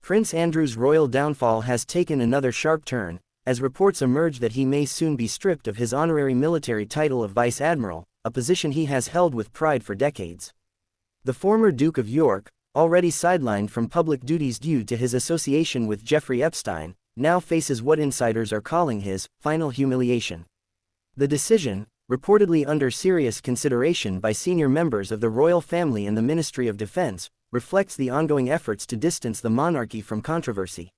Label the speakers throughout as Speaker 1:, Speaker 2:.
Speaker 1: Prince Andrew's royal downfall has taken another sharp turn, as reports emerge that he may soon be stripped of his honorary military title of Vice-Admiral, a position he has held with pride for decades. The former Duke of York, already sidelined from public duties due to his association with Jeffrey Epstein, now faces what insiders are calling his final humiliation. The decision, reportedly under serious consideration by senior members of the royal family and the Ministry of Defense, reflects the ongoing efforts to distance the monarchy from controversy.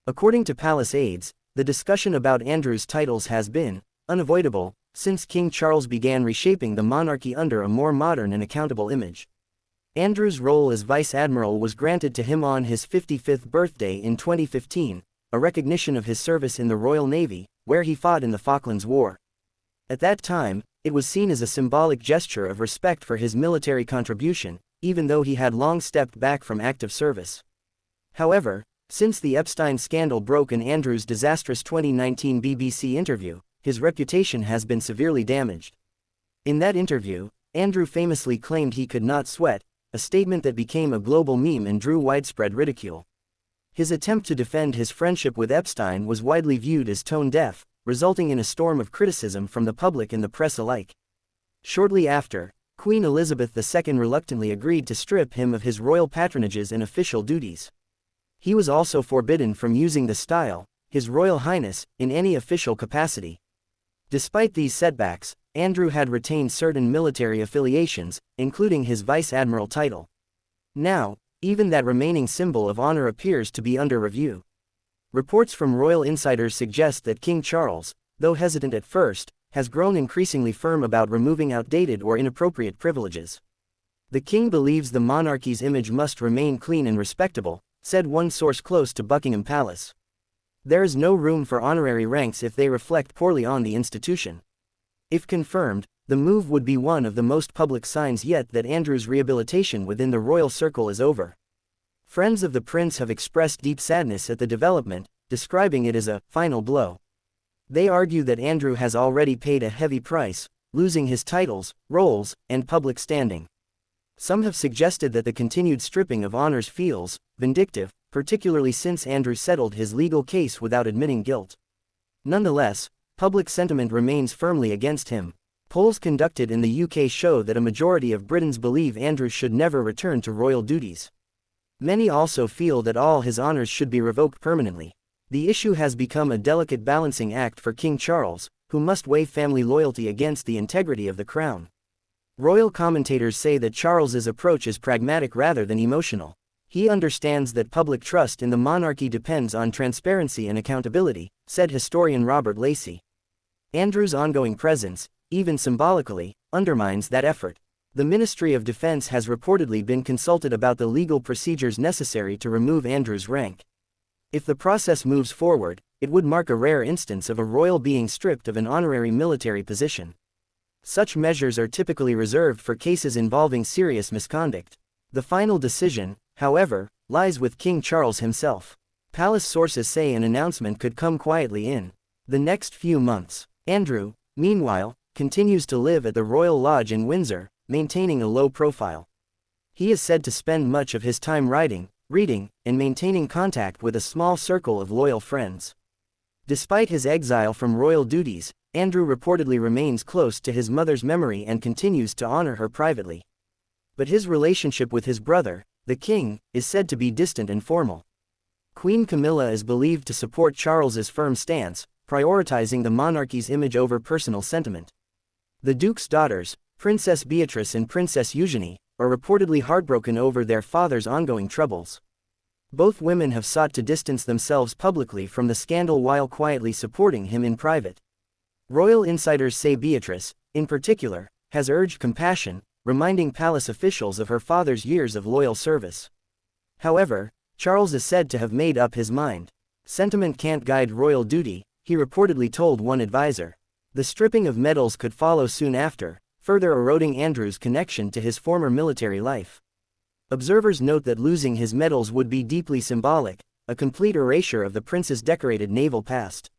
Speaker 1: According to palace aides, the discussion about Andrew's titles has been unavoidable since King Charles began reshaping the monarchy under a more modern and accountable image. Andrew's role as Vice-Admiral was granted to him on his 55th birthday in 2015, a recognition of his service in the Royal Navy, where he fought in the Falklands War. At that time, it was seen as a symbolic gesture of respect for his military contribution, even though he had long stepped back from active service. However, since the Epstein scandal broke in Andrew's disastrous 2019 BBC interview, his reputation has been severely damaged. In that interview, Andrew famously claimed he could not sweat, a statement that became a global meme and drew widespread ridicule. His attempt to defend his friendship with Epstein was widely viewed as tone-deaf, resulting in a storm of criticism from the public and the press alike. Shortly after, Queen Elizabeth II reluctantly agreed to strip him of his royal patronages and official duties. He was also forbidden from using the style, His Royal Highness, in any official capacity. Despite these setbacks, Andrew had retained certain military affiliations, including his Vice-Admiral title. Now, even that remaining symbol of honor appears to be under review. Reports from royal insiders suggest that King Charles, though hesitant at first, has grown increasingly firm about removing outdated or inappropriate privileges. The king believes the monarchy's image must remain clean and respectable, said one source close to Buckingham Palace. There is no room for honorary ranks if they reflect poorly on the institution. If confirmed, the move would be one of the most public signs yet that Andrew's rehabilitation within the royal circle is over. Friends of the prince have expressed deep sadness at the development, describing it as a final blow. They argue that Andrew has already paid a heavy price, losing his titles, roles, and public standing. Some have suggested that the continued stripping of honors feels vindictive, particularly since Andrew settled his legal case without admitting guilt. Nonetheless, public sentiment remains firmly against him. Polls conducted in the UK show that a majority of Britons believe Andrew should never return to royal duties. Many also feel that all his honors should be revoked permanently. The issue has become a delicate balancing act for King Charles, who must weigh family loyalty against the integrity of the crown. Royal commentators say that Charles's approach is pragmatic rather than emotional. He understands that public trust in the monarchy depends on transparency and accountability, said historian Robert Lacey. Andrew's ongoing presence, even symbolically, undermines that effort. The Ministry of Defense has reportedly been consulted about the legal procedures necessary to remove Andrew's rank. If the process moves forward, it would mark a rare instance of a royal being stripped of an honorary military position. Such measures are typically reserved for cases involving serious misconduct. The final decision, however, lies with King Charles himself. Palace sources say an announcement could come quietly in the next few months. Andrew, meanwhile, continues to live at the Royal Lodge in Windsor, maintaining a low profile. He is said to spend much of his time writing, reading, and maintaining contact with a small circle of loyal friends. Despite his exile from royal duties, Andrew reportedly remains close to his mother's memory and continues to honor her privately. But his relationship with his brother, the king, is said to be distant and formal. Queen Camilla is believed to support Charles's firm stance, prioritizing the monarchy's image over personal sentiment. The Duke's daughters, Princess Beatrice and Princess Eugenie, are reportedly heartbroken over their father's ongoing troubles. Both women have sought to distance themselves publicly from the scandal while quietly supporting him in private. Royal insiders say Beatrice, in particular, has urged compassion, reminding palace officials of her father's years of loyal service. However, Charles is said to have made up his mind. Sentiment can't guide royal duty, he reportedly told one advisor. The stripping of medals could follow soon after, further eroding Andrew's connection to his former military life. Observers note that losing his medals would be deeply symbolic, a complete erasure of the prince's decorated naval past.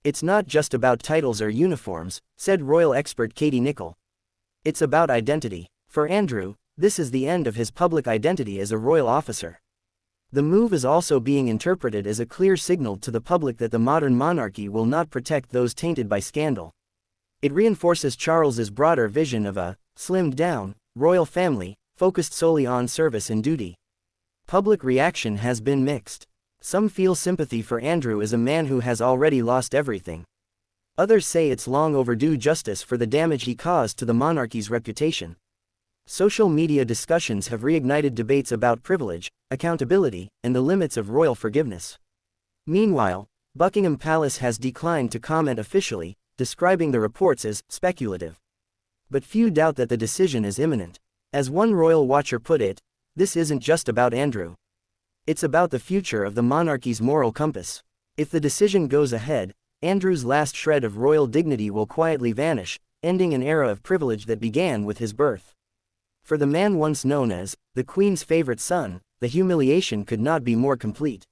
Speaker 1: It's not just about titles or uniforms, said royal expert Katie Nicholl. It's about identity. For Andrew, this is the end of his public identity as a royal officer. The move is also being interpreted as a clear signal to the public that the modern monarchy will not protect those tainted by scandal. It reinforces Charles's broader vision of a slimmed-down royal family, focused solely on service and duty. Public reaction has been mixed. Some feel sympathy for Andrew as a man who has already lost everything. Others say it's long overdue justice for the damage he caused to the monarchy's reputation. Social media discussions have reignited debates about privilege, accountability, and the limits of royal forgiveness. Meanwhile, Buckingham Palace has declined to comment officially, describing the reports as speculative. But few doubt that the decision is imminent. As one royal watcher put it, this isn't just about Andrew. It's about the future of the monarchy's moral compass. If the decision goes ahead, Andrew's last shred of royal dignity will quietly vanish, ending an era of privilege that began with his birth. For the man once known as the Queen's favorite son, the humiliation could not be more complete.